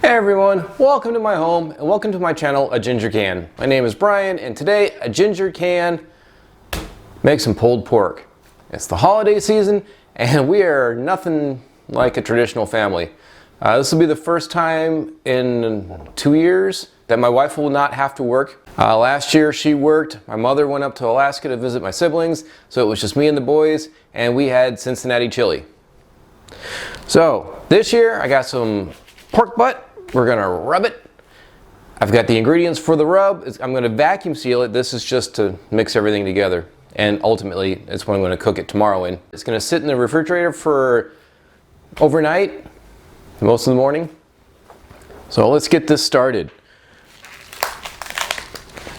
Hey everyone, welcome to my home and welcome to my channel, A Ginger Can. My name is Brian and today a ginger can make some pulled pork. It's the holiday season and we are nothing like a traditional family. This will be the first time in 2 years that my wife will not have to work. Last year she worked, my mother went up to Alaska to visit my siblings, so it was just me and the boys and we had Cincinnati chili. So this year I got some pork butt. We're gonna rub it. I've got the ingredients for the rub. I'm gonna vacuum seal it. This is just to mix everything together. And ultimately, it's what I'm gonna cook it tomorrow in. It's gonna sit in the refrigerator for overnight, most of the morning. So let's get this started.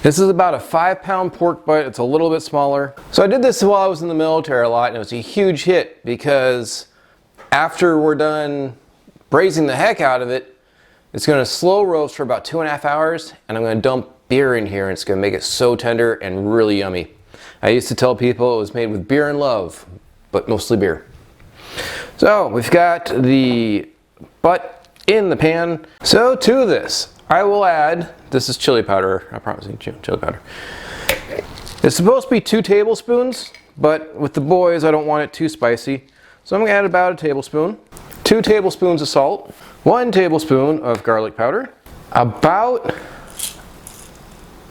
This is about a 5-pound pork butt. It's a little bit smaller. So I did this while I was in the military a lot, and it was a huge hit because after we're done braising the heck out of it, it's going to slow roast for about 2.5 hours, and I'm going to dump beer in here, and it's going to make it so tender and really yummy. I used to tell people it was made with beer and love, but mostly beer. So we've got the butt in the pan. So to this, I will add, this is chili powder, I promise you, chili powder. It's supposed to be 2 tablespoons, but with the boys I don't want it too spicy. So I'm going to add about a tablespoon. 2 tablespoons of salt, 1 tablespoon of garlic powder, about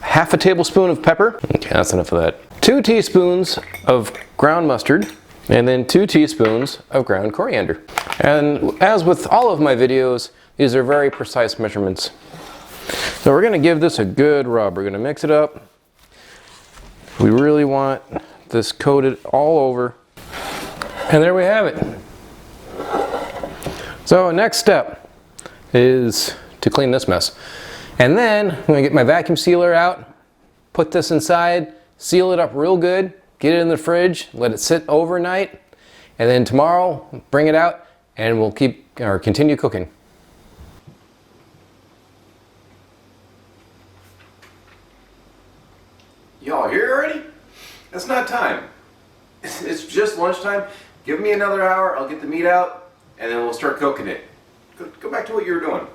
half a tablespoon of pepper. Okay, that's enough of that. 2 teaspoons of ground mustard, and then 2 teaspoons of ground coriander. And as with all of my videos, these are very precise measurements. So we're gonna give this a good rub. We're gonna mix it up. We really want this coated all over. And there we have it. So next step is to clean this mess. And then I'm gonna get my vacuum sealer out, put this inside, seal it up real good, get it in the fridge, let it sit overnight, and then tomorrow bring it out and we'll continue cooking. Y'all here already? It's not time. It's just lunchtime. Give me another hour, I'll get the meat out, and then we'll start cooking it. Go back to what you were doing.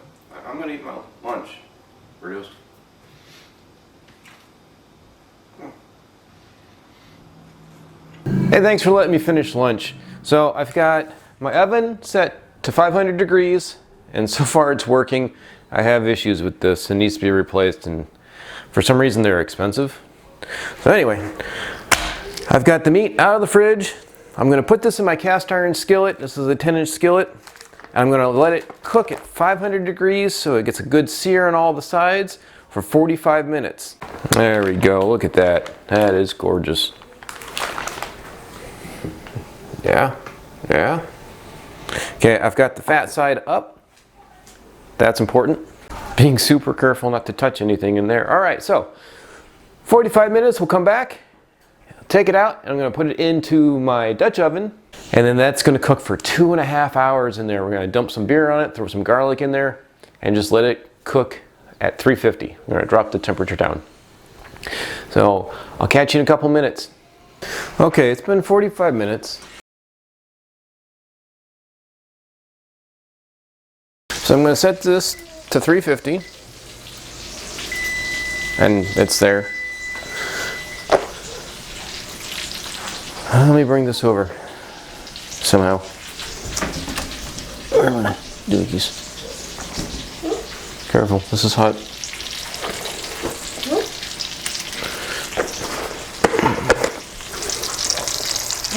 I'm gonna eat my lunch. Burritos. Hey, thanks for letting me finish lunch. So I've got my oven set to 500 degrees, and so far it's working. I have issues with this. It needs to be replaced, and for some reason they're expensive. So anyway, I've got the meat out of the fridge. I'm going to put this in my cast iron skillet. This is a 10-inch skillet. I'm going to let it cook at 500 degrees so it gets a good sear on all the sides for 45 minutes. There we go. Look at that. That is gorgeous. Yeah. Okay, I've got the fat side up. That's important. Being super careful not to touch anything in there. All right, so 45 minutes, we'll come back. Take it out, and I'm going to put it into my Dutch oven, and then that's going to cook for 2.5 hours in there. We're going to dump some beer on it, throw some garlic in there, and just let it cook at 350. We're going to drop the temperature down. So I'll catch you in a couple minutes. Okay, it's been 45 minutes. So I'm going to set this to 350, and it's there. Let me bring this over somehow. Where am I? Dookies. Careful, this is hot.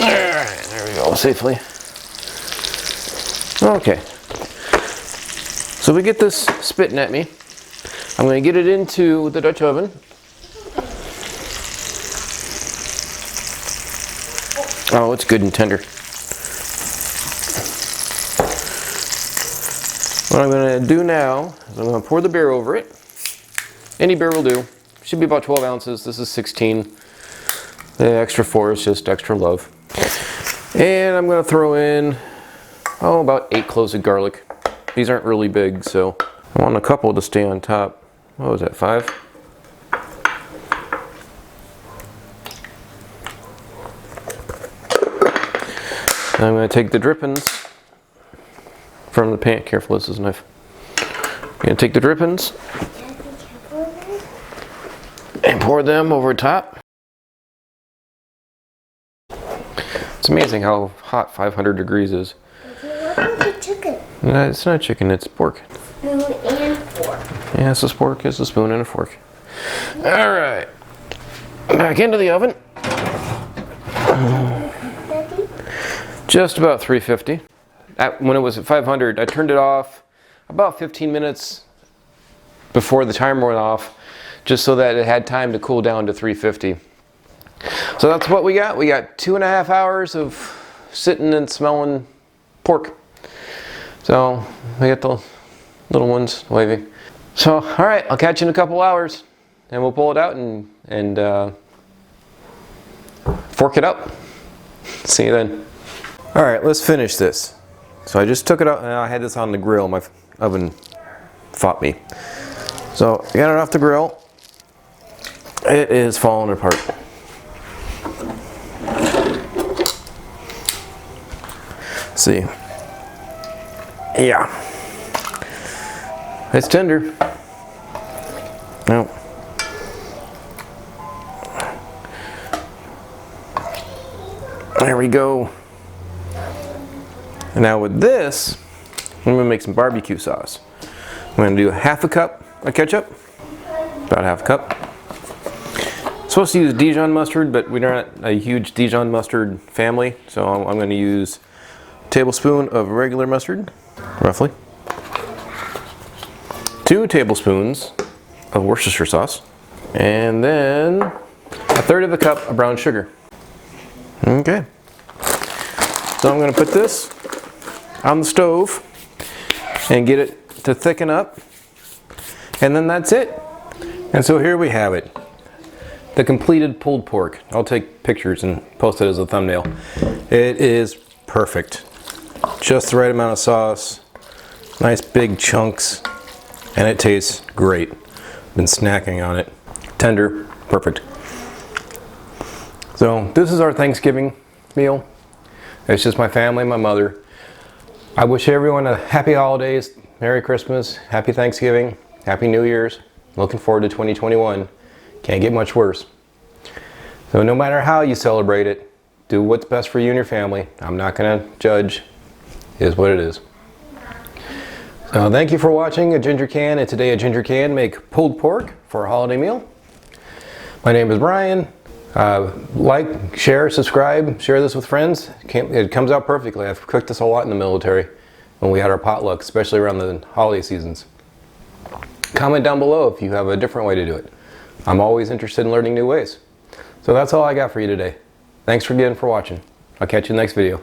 Alright, there we go, safely. Okay. So we get this spitting at me. I'm going to get it into the Dutch oven. Oh, it's good and tender. What I'm going to do now is I'm going to pour the beer over it. Any beer will do. Should be about 12 ounces. This is 16. The extra 4 is just extra love. And I'm going to throw in, about 8 cloves of garlic. These aren't really big, so I want a couple to stay on top. What was that, 5? I'm going to take the drippings from the pan. Careful, this is a knife. Gonna take the drippings and pour them over top. It's amazing how hot 500 degrees is. What about the chicken? No, it's not chicken, it's pork. Spoon and fork. Yeah, it's a pork, it's a spoon and a fork. Alright. Back into the oven. Just about 350. When it was at 500, I turned it off about 15 minutes before the timer went off, just so that it had time to cool down to 350. So that's what we got. We got 2.5 hours of sitting and smelling pork. So we got the little ones waving. So all right, I'll catch you in a couple hours, and we'll pull it out and fork it up. See you then. All right, let's finish this. So I just took it out, and I had this on the grill. My oven fought me. So I got it off the grill. It is falling apart. See. Yeah. It's tender. No. There we go. And now with this, I'm gonna make some barbecue sauce. I'm gonna do 1/2 cup of ketchup, about 1/2 cup. Supposed to use Dijon mustard, but we're not a huge Dijon mustard family, so I'm gonna use a tablespoon of regular mustard, roughly. 2 tablespoons of Worcestershire sauce, and then 1/3 cup of brown sugar. Okay. So I'm gonna put this on the stove and get it to thicken up, and then that's it. And so here we have it, the completed pulled pork. I'll take pictures and post it as a thumbnail. It is perfect, just the right amount of sauce, nice big chunks, and it tastes great. Been snacking on it. Tender, perfect. So this is our Thanksgiving meal. It's just my family, my mother. I wish everyone a happy holidays, Merry Christmas, Happy Thanksgiving, Happy New Year's. Looking forward to 2021. Can't get much worse. So no matter how you celebrate it, do what's best for you and your family. I'm not gonna judge. It is what it is. So thank you for watching A Ginger Can, and today A Ginger Can make pulled pork for a holiday meal. My name is Brian. Like, share, subscribe, share this with friends. It comes out perfectly. I've cooked this a lot in the military when we had our potluck, especially around the holiday seasons. Comment down below if you have a different way to do it. I'm always interested in learning new ways. So that's all I got for you today. Thanks again for watching. I'll catch you in the next video.